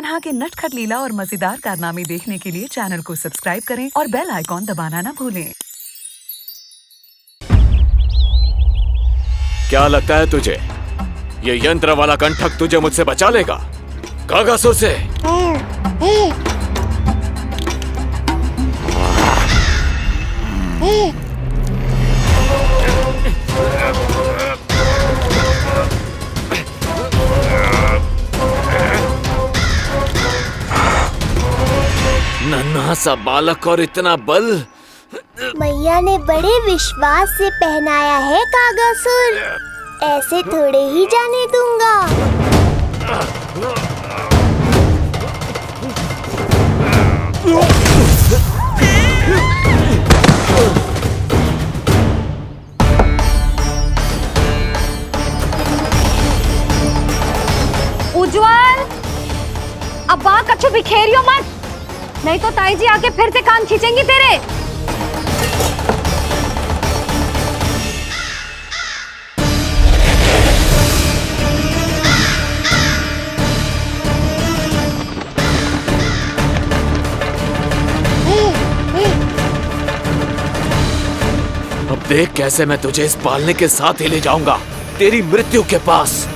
कान्हा के नटखट लीला और मजेदार कारनामे देखने के लिए चैनल को सब्सक्राइब करें और बेल आइकॉन दबाना न भूलें। क्या लगता है तुझे ये यंत्र वाला कंठक तुझे मुझसे बचा लेगा कागासुर से? नन्हा सा बालक और इतना बल। मैया ने बड़े विश्वास से पहनाया है कागासुर, ऐसे थोड़े ही जाने दूंगा। उज्जवल, अब बात कछु बिखेरियो मत, नहीं तो ताई जी आके फिर से कान खींचेंगी तेरे। अब देख कैसे मैं तुझे इस पालने के साथ ही ले जाऊंगा तेरी मृत्यु के पास।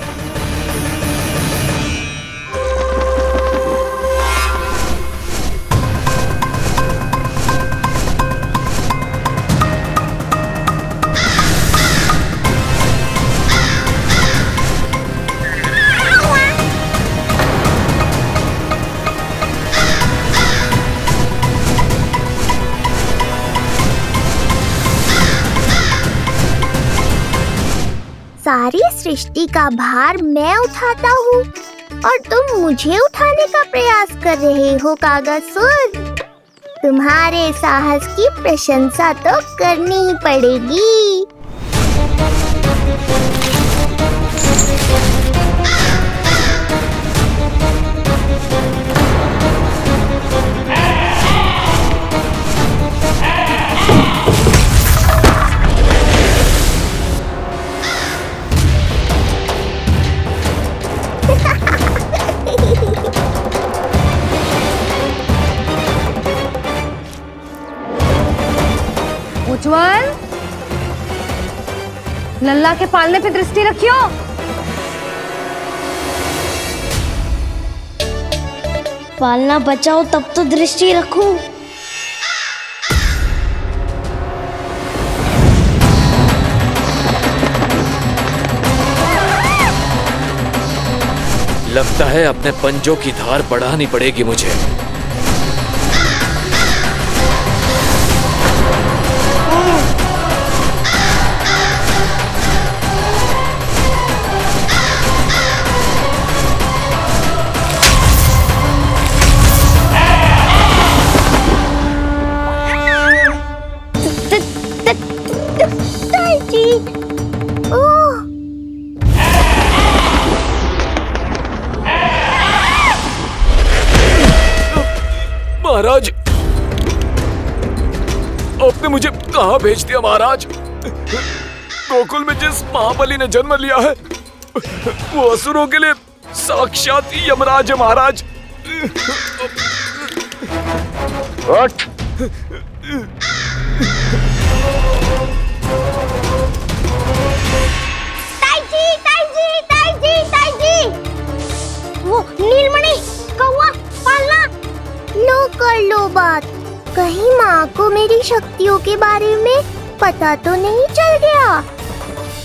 सारी सृष्टि का भार मैं उठाता हूँ और तुम मुझे उठाने का प्रयास कर रहे हो कागासुर। तुम्हारे साहस की प्रशंसा तो करनी ही पड़ेगी। उज्जवल, लल्ला के पालने पे दृष्टि रखियो। पालना बचाओ तब तो दृष्टि रखूं। लगता है अपने पंजों की धार बढ़ानी पड़ेगी मुझे। महाराज, आपने मुझे कहाँ भेज दिया महाराज? गोकुल में जिस महाबली ने जन्म लिया है वो असुरों के लिए साक्षात यमराज है महाराज। ताई जी, वो नीलमणि कौवा पालना। लो कर लो बात, कहीं माँ को मेरी शक्तियों के बारे में पता तो नहीं चल गया।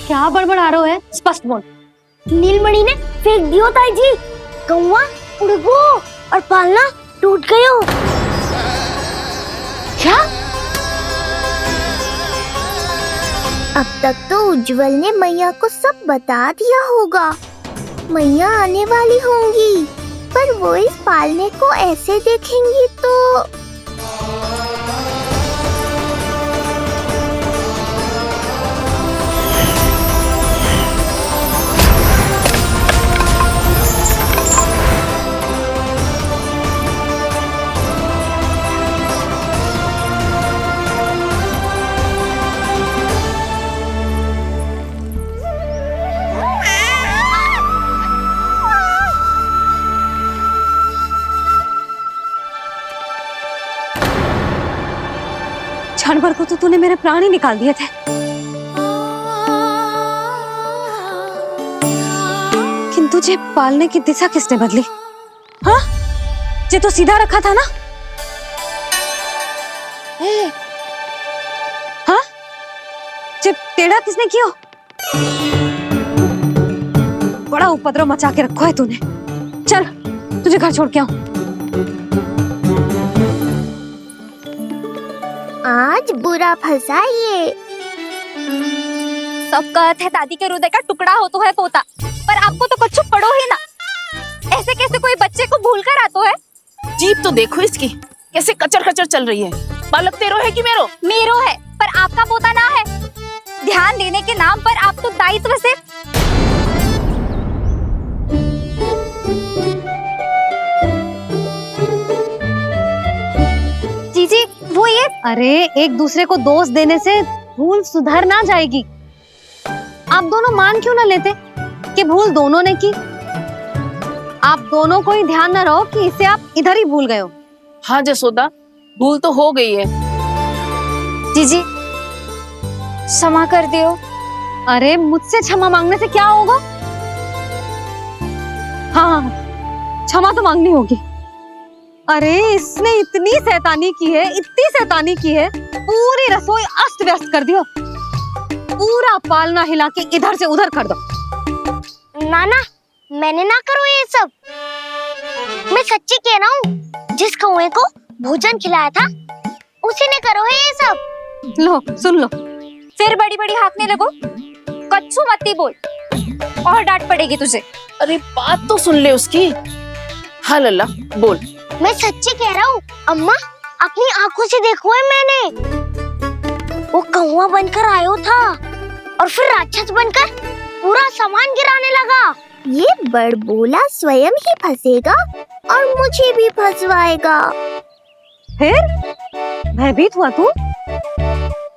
क्या बड़बड़ा रहे हो है? स्पष्ट बोल। नीलमणि ने फेंक दियो ताई जी, कौवा उड़ गयो और पालना टूट गयो। क्या? अब तक तो उज्जवल ने मैया को सब बता दिया होगा। मैया आने वाली होंगी, पर वो इस पालने को ऐसे देखेंगी तो तो तूने मेरे प्राण ही निकाल दिए थे। किंतु तुझे पालने की दिशा किसने बदली? हाँ, जे तो सीधा रखा था ना? हाँ, जे टेढ़ा किसने किया? बड़ा उपद्रव मचा के रखो है तूने। चल, तुझे घर छोड़ के आऊं। आज बुरा फंसा ये। सब कहते हैं दादी के हृदय का टुकड़ा हो तो है पोता, पर आपको तो कुछ पड़ो ही ना। ऐसे कैसे कोई बच्चे को भूल कर आतो है? जीभ तो देखो इसकी, कैसे कचर कचर चल रही है। बालक तेरो है कि मेरो? मेरो है, पर आपका पोता ना है। ध्यान देने के नाम पर आप तो दायित्व से जीजी वो ये। अरे एक दूसरे को दोष देने से भूल सुधर ना जाएगी। आप दोनों मान क्यों ना लेते कि भूल दोनों ने की? आप दोनों को ही ध्यान न रहो कि इसे आप इधर ही भूल गए हो। हाँ जसोदा, भूल तो हो गई है। जीजी क्षमा कर दियो। अरे मुझसे क्षमा मांगने से क्या होगा? हाँ, क्षमा तो मांगनी होगी। अरे इसने इतनी शैतानी की है, इतनी शैतानी की है, पूरी रसोई अस्त व्यस्त कर दियो। पूरा पालना हिला के इधर से उधर कर दो। नाना, मैंने ना करो ये सब। मैं सच्ची कह रहा हूँ, जिस कौवे को भोजन खिलाया था उसी ने करो है ये सब। लो सुन लो, फिर बड़ी बड़ी हाकने लगो। कच्छू मत्ती बोल और डांट पड़ेगी तुझे। अरे बात तो सुन ले उसकी। हाँ लल्ला बोल। मैं सच्ची कह रहा हूँ अम्मा, अपनी आंखों से देखो है मैंने। वो कौवा बनकर आयो था और फिर राक्षस बनकर पूरा सामान गिराने लगा। ये बड़बोला स्वयं ही फंसेगा और मुझे भी फंसवाएगा। फिर भयभीत हुआ तू?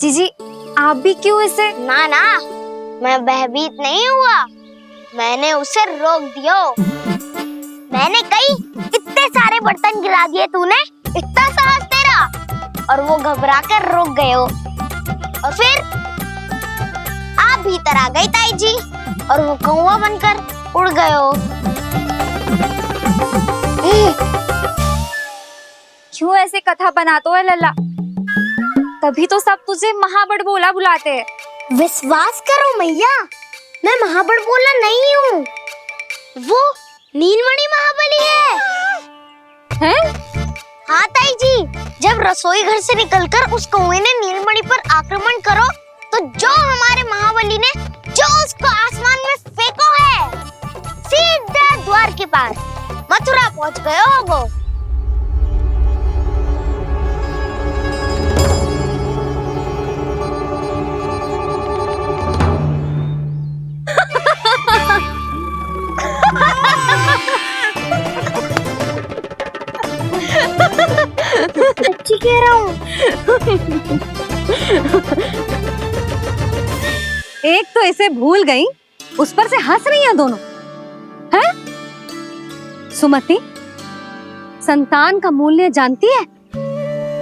जीजी आप भी क्यों ऐसे? ना ना, मैं भयभीत नहीं हुआ, मैंने उसे रोक दिया। मैंने कही इतने सारे बर्तन गिरा दिए तूने, इतना साहस तेरा, और वो घबरा कर रुक गए हो। और फिर आप भीतर आ गई ताई जी और वो कौवा बनकर उड़ गए हो। क्यों ऐसे कथा बनाते हो लल्ला? तभी तो सब तुझे महाबड़बोला बुलाते हैं। विश्वास करो मैया, मैं महाबड़बोला नहीं हूँ, वो नीलमणि महाबली है। हैं? हाँ ताई जी, जब रसोई घर से निकलकर उस कौवे ने नीलमणि पर आक्रमण करो तो जो हमारे महाबली ने जो उसको आसमान में फेंको है, सीधा द्वार के पास मथुरा पहुंच गए होगो। सच्ची कह रहा हूँ। एक तो इसे भूल गई, उस पर से हंस रही हैं दोनों। हैं? सुमति, संतान का मूल्य जानती है?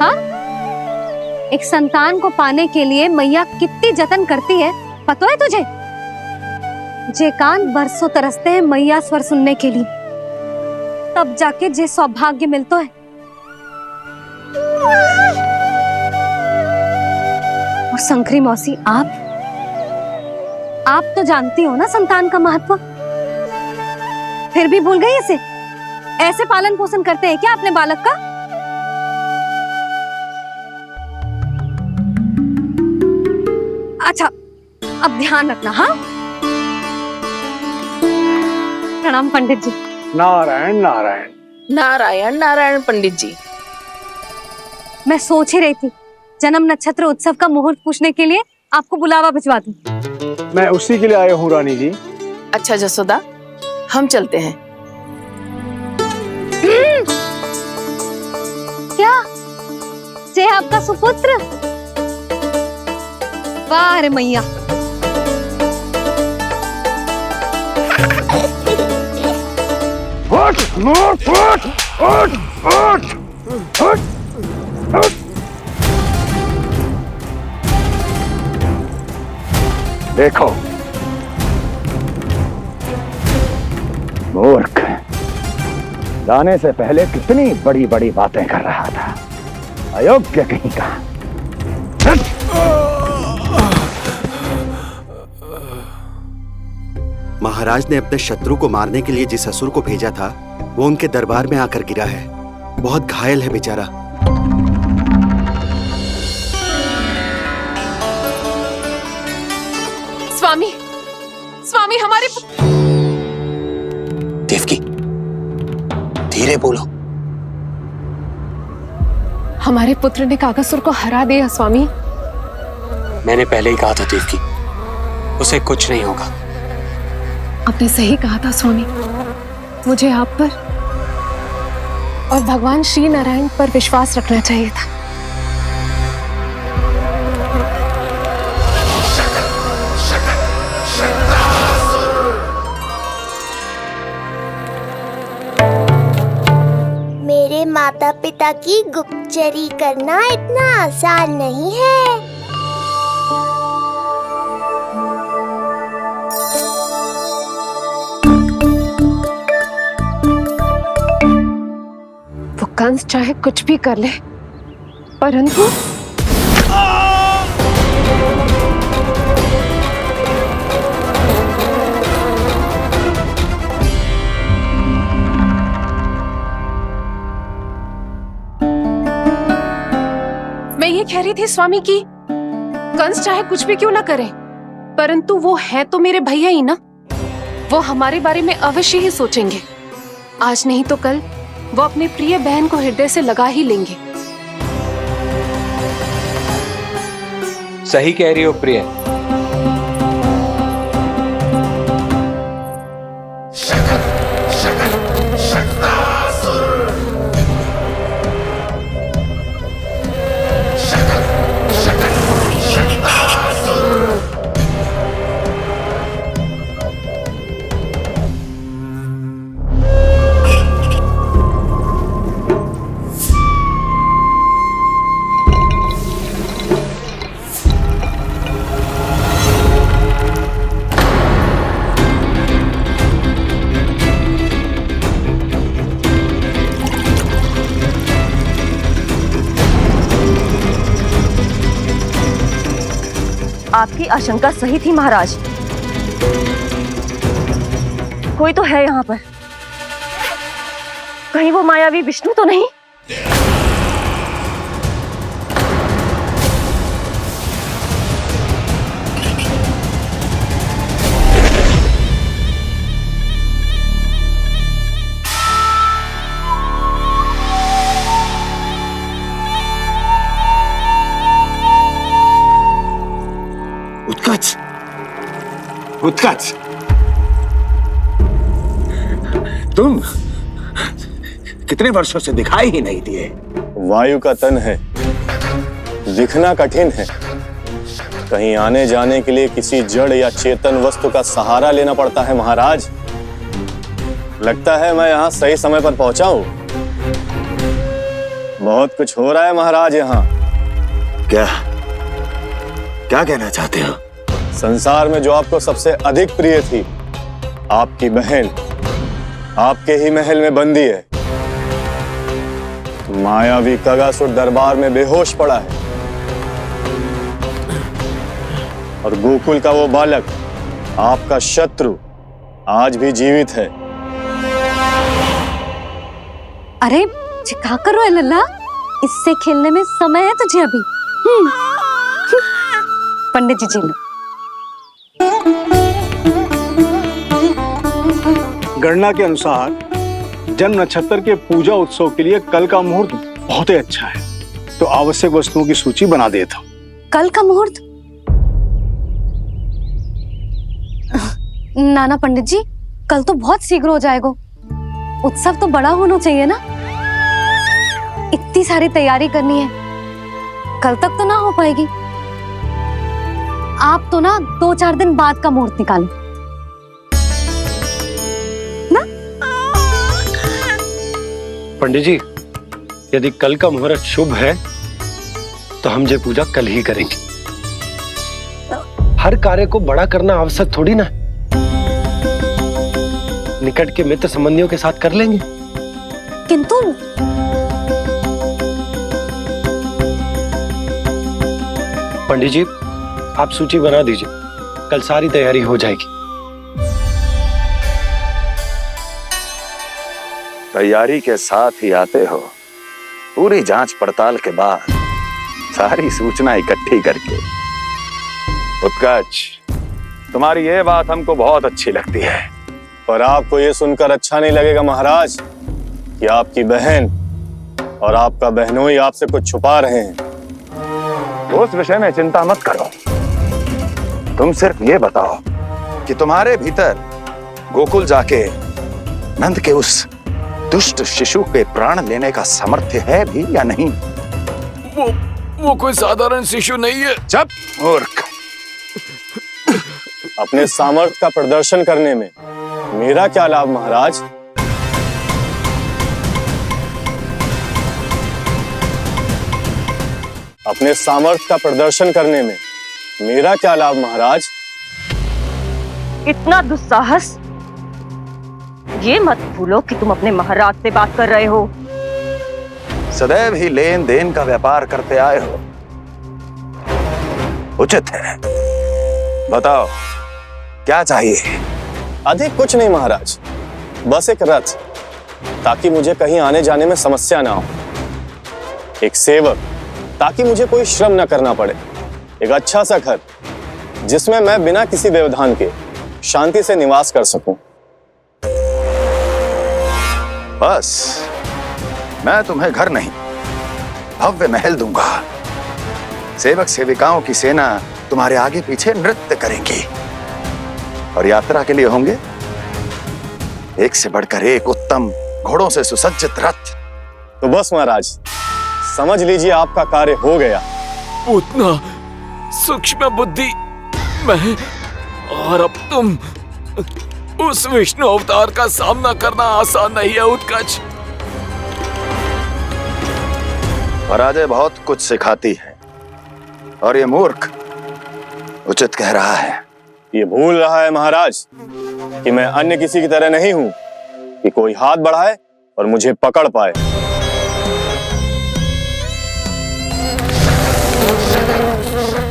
हाँ? एक संतान को पाने के लिए मैया कितनी जतन करती है, पता है तुझे? जे कान बरसों तरसते हैं मैया स्वर सुनने के लिए, तब जाके जे सौभाग्य मिलता है। और शंकरी मौसी, आप तो जानती हो ना संतान का महत्व, फिर भी भूल गई इसे? ऐसे पालन पोषण करते हैं क्या अपने बालक का? अच्छा, अब ध्यान रखना। हाँ, प्रणाम पंडित जी। नारायण नारायण। नारायण नारायण पंडित जी। मैं सोच ही रही थी जन्म नक्षत्र उत्सव का मुहूर्त पूछने के लिए आपको बुलावा भिजवा दूं। मैं उसी के लिए आया हूँ रानी जी। अच्छा जसोदा, हम चलते हैं। क्या जे आपका सुपुत्र? वाह रे मैया। उठ, उठ, उठ, उठ, उठ, उठ, उठ। देखो मूर्ख, जाने से पहले कितनी बड़ी बड़ी बातें कर रहा था, अयोग्य कहीं का। महाराज ने अपने शत्रु को मारने के लिए जिस असुर को भेजा था वो उनके दरबार में आकर गिरा है। बहुत घायल है बेचारा। स्वामी, स्वामी हमारे देवकी, धीरे बोलो। हमारे पुत्र ने कागासुर को हरा दिया स्वामी। मैंने पहले ही कहा था देवकी, उसे कुछ नहीं होगा। आपने सही कहा था स्वामी। मुझे आप पर और भगवान श्री नारायण पर विश्वास रखना चाहिए था। मेरे माता पिता की गुप्तचरी करना इतना आसान नहीं है। वो कंस चाहे कुछ भी कर ले, परंतु मैं ये कह रही थी स्वामी कि कंस चाहे कुछ भी क्यों ना करे, परंतु वो है तो मेरे भैया ही ना। वो हमारे बारे में अवश्य ही सोचेंगे। आज नहीं तो कल वो अपने प्रिय बहन को हृदय से लगा ही लेंगे। सही कह रही हो प्रिय। आपकी आशंका सही थी महाराज। कोई तो है यहाँ पर। कहीं वो मायावी विष्णु तो नहीं? उत्कच, उत्कच, तुम कितने वर्षों से दिखाई ही नहीं दिए। वायु का तन है, दिखना कठिन है। कहीं आने जाने के लिए किसी जड़ या चेतन वस्तु का सहारा लेना पड़ता है महाराज। लगता है मैं यहाँ सही समय पर पहुंचा हूं। बहुत कुछ हो रहा है महाराज यहाँ। क्या क्या कहना चाहते हो? संसार में जो आपको सबसे अधिक प्रिय थी, आपकी बहन, आपके ही महल में बंदी है। मायावी कागासुर दरबार में बेहोश पड़ा है और गोकुल का वो बालक, आपका शत्रु, आज भी जीवित है। अरे चिका करो लल्ला, इससे खेलने में समय है तुझे अभी। पंडित जी जी लो। गणना के अनुसार जन्म नक्षत्र के पूजा उत्सव के लिए कल का मुहूर्त बहुत ही अच्छा है, तो आवश्यक वस्तुओं की सूची बना देता हूँ। कल का मुहूर्त? नाना पंडित जी, कल तो बहुत शीघ्र हो जाएगा। उत्सव तो बड़ा होना चाहिए ना। इतनी सारी तैयारी करनी है, कल तक तो ना हो पाएगी। आप तो ना 2-4 दिन बाद का मुहूर्त निकालो ना। पंडित जी, यदि कल का मुहूर्त शुभ है तो हम ये पूजा कल ही करेंगे। हर कार्य को बड़ा करना आवश्यक थोड़ी ना। निकट के मित्र संबंधियों के साथ कर लेंगे। किंतु पंडित जी, आप सूची बना दीजिए, कल सारी तैयारी हो जाएगी। तैयारी के साथ ही आते हो, पूरी जांच पड़ताल के बाद सारी सूचना इकट्ठी करके। उत्कर्ष, तुम्हारी ये बात हमको बहुत अच्छी लगती है। पर आपको ये सुनकर अच्छा नहीं लगेगा महाराज कि आपकी बहन और आपका बहनोई आपसे कुछ छुपा रहे हैं। उस विषय में चिंता मत करो, तुम सिर्फ ये बताओ कि तुम्हारे भीतर गोकुल जाके नंद के उस दुष्ट शिशु के प्राण लेने का सामर्थ्य है भी या नहीं? वो कोई साधारण शिशु नहीं है। चुप मूर्ख। अपने सामर्थ्य का प्रदर्शन करने में मेरा क्या लाभ महाराज? अपने सामर्थ्य का प्रदर्शन करने में मेरा क्या लाभ महाराज? इतना दुस्साहस! ये मत भूलो कि तुम अपने महाराज से बात कर रहे हो। सदैव ही लेन देन का व्यापार करते आए हो, उचित है। बताओ क्या चाहिए? अधिक कुछ नहीं महाराज, बस एक रथ, ताकि मुझे कहीं आने जाने में समस्या ना हो। एक सेवक, ताकि मुझे कोई श्रम न करना पड़े। एक अच्छा सा घर, जिसमें मैं बिना किसी व्यवधान के शांति से निवास कर सकूं। बस, मैं तुम्हें घर नहीं, भव्य महल दूंगा। सेवक सेविकाओं की सेना तुम्हारे आगे पीछे नृत्य करेंगी और यात्रा के लिए होंगे एक से बढ़कर एक उत्तम घोड़ों से सुसज्जित रथ। तो बस महाराज, समझ लीजिए आपका कार्य हो गया। उतना सूक्ष्म बुद्धि मैं, और अब तुम, उस विष्णु अवतार का सामना करना आसान नहीं है उत्कर्ष। पराजय बहुत कुछ सिखाती है और ये मूर्ख उचित कह रहा है। ये भूल रहा है महाराज कि मैं अन्य किसी की तरह नहीं हूं कि कोई हाथ बढ़ाए और मुझे पकड़ पाए।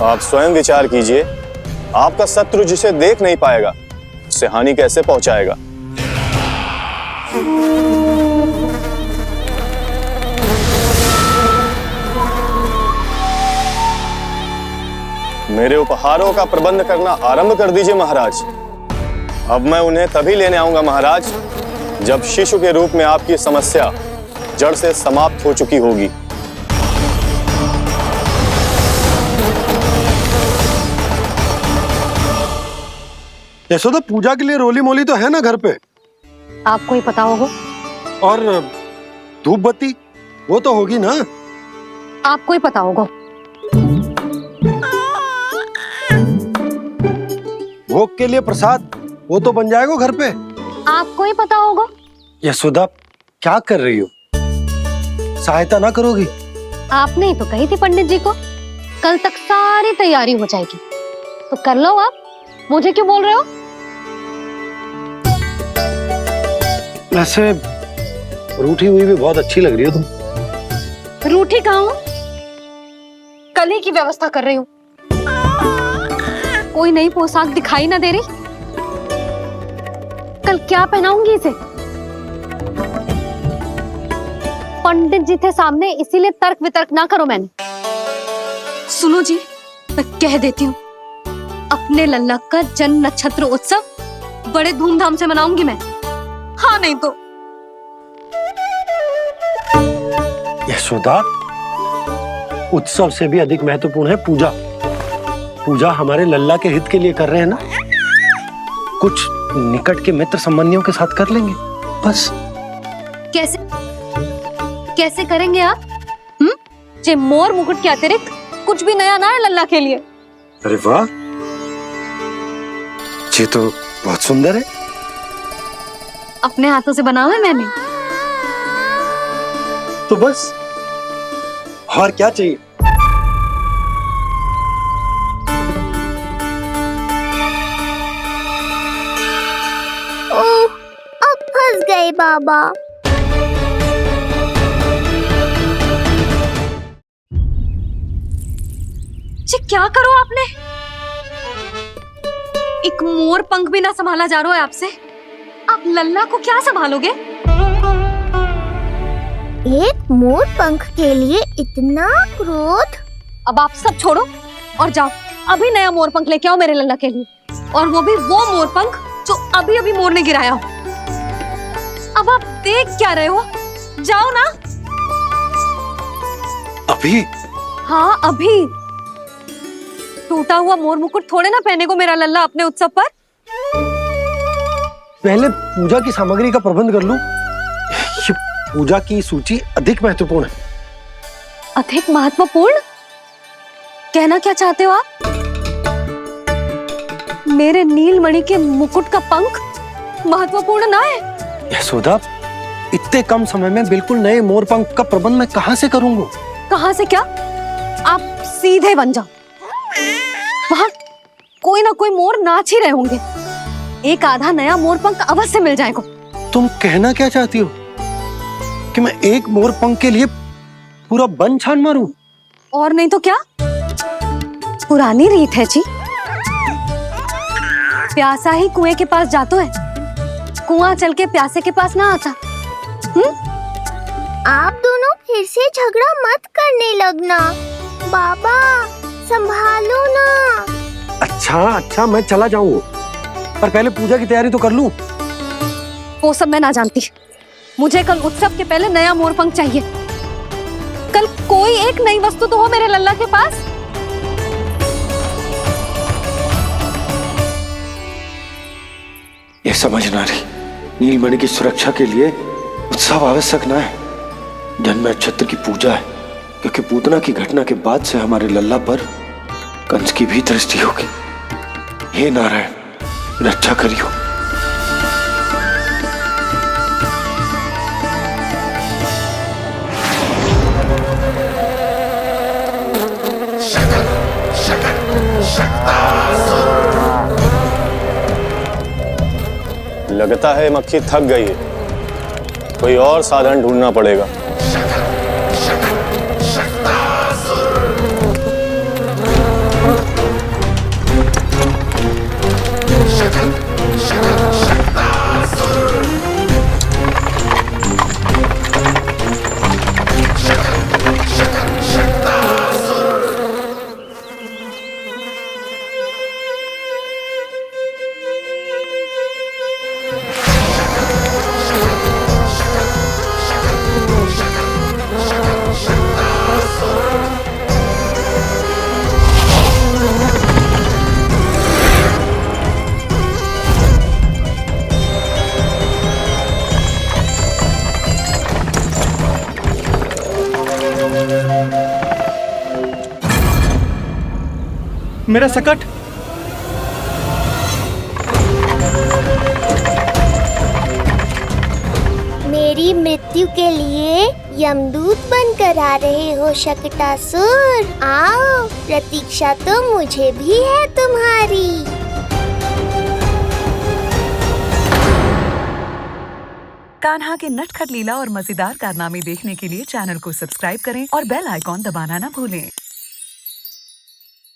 आप स्वयं विचार कीजिए, आपका शत्रु जिसे देख नहीं पाएगा उससे हानि कैसे पहुंचाएगा? मेरे उपहारों का प्रबंध करना आरंभ कर दीजिए महाराज। अब मैं उन्हें तभी लेने आऊंगा महाराज, जब शिशु के रूप में आपकी समस्या जड़ से समाप्त हो चुकी होगी। यशोदा, पूजा के लिए रोली मोली तो है ना घर पे? आपको ही पता होगा। और धूप बत्ती वो तो होगी ना? आपको ही पता होगा। भोग के लिए प्रसाद वो तो बन जाएगा घर पे। आपको ही पता होगा। यशोदा, क्या कर रही हो? सहायता ना करोगी? आपने ही तो कही थी पंडित जी को, कल तक सारी तैयारी हो जाएगी, तो कर लो आप। मुझे क्यों बोल रहे हो? वैसे रूठी हुई भी बहुत अच्छी लग रही हो तुम। रूठी कहाँ हूँ? कल ही की व्यवस्था कर रही हूँ। कोई नई पोशाक दिखाई ना दे रही? कल क्या पहनाऊंगी इसे? पंडित जी थे सामने, इसीलिए तर्क वितर्क ना करो। मैंने सुनो जी, मैं कह देती हूँ, अपने लल्ला का जन्म नक्षत्र उत्सव बड़े धूमधाम से मनाऊंगी मैं। हाँ नहीं तो। यशोदा, उत्सव से भी अधिक महत्वपूर्ण है पूजा। पूजा हमारे लल्ला के हित के लिए कर रहे हैं ना। कुछ निकट के मित्र संबंधियों के साथ कर लेंगे बस। कैसे कैसे करेंगे आप? जे मोर मुकुट के अतिरिक्त कुछ भी नया ना है लल्ला के लिए। अरे वाह, ये तो बहुत सुंदर है। अपने हाथों से बनाया है मैंने। तो बस, और क्या चाहिए? गए बाबा। जी क्या करो आपने? एक मोर पंख भी ना संभाला जा रहा है आपसे। आप लल्ला को क्या संभालोगे? एक मोर पंख के लिए इतना क्रोध? अब आप सब छोड़ो और जाओ अभी नया मोर पंख लेके आओ मेरे लल्ला के लिए, और वो भी वो मोर पंख जो अभी अभी मोर ने गिराया हो। अब आप देख क्या रहे हो? जाओ ना। अभी? हाँ अभी। टूटा हुआ मोर मुकुट थोड़े ना पहने को मेरा लल्ला अपने उत्सव पर। पहले पूजा की सामग्री का प्रबंध कर लूं। ये पूजा की सूची अधिक महत्वपूर्ण है। अधिक महत्वपूर्ण? कहना क्या चाहते हो आप? मेरे नीलमणि के मुकुट का पंख महत्वपूर्ण ना है? यशोदा, इतने कम समय में बिल्कुल नए मोर पंख का प्रबंध मैं कहां से करूंगा? कहां से क्या? आप सीधे बन जाओ। वहां कोई ना कोई मोर नाच ही रहे होंगे। एक आधा नया मोर पंख अवश्य मिल जाएगा। तुम कहना क्या चाहती हो कि मैं एक मोर पंख के लिए पूरा वन छान मारूं? और नहीं तो क्या, पुरानी रीत है जी। प्यासा ही कुएं के पास जातो है, कुआं चल के प्यासे के पास ना आता। आप दोनों फिर से झगड़ा मत करने लगना। बाबा संभालो ना। अच्छा मैं चला जाऊंगा, पर पहले पूजा की तैयारी तो कर लूं। वो सब मैं ना जानती। मुझे कल उत्सव के पहले नया मोर पंख चाहिए। कल कोई एक नई वस्तु तो हो मेरे लल्ला के पास। ये समझ ना रही, नीलमणि की सुरक्षा के लिए उत्सव आवश्यक ना है, जन्म नक्षत्र की पूजा है, क्योंकि पूतना की घटना के बाद से हमारे लल्ला पर कंस की भी दृष्टि होगी। हे नारायण, रक्षा करियो। लगता है मक्खी थक गई है, कोई और साधन ढूंढना पड़ेगा। मेरा सकट। मेरी मृत्यु के लिए यमदूत बनकर आ रहे हो शकटासुर? आओ, प्रतीक्षा तो मुझे भी है तुम्हारी। कान्हा के नटखट लीला और मजेदार कारनामे देखने के लिए चैनल को सब्सक्राइब करें और बेल आइकॉन दबाना ना भूलें।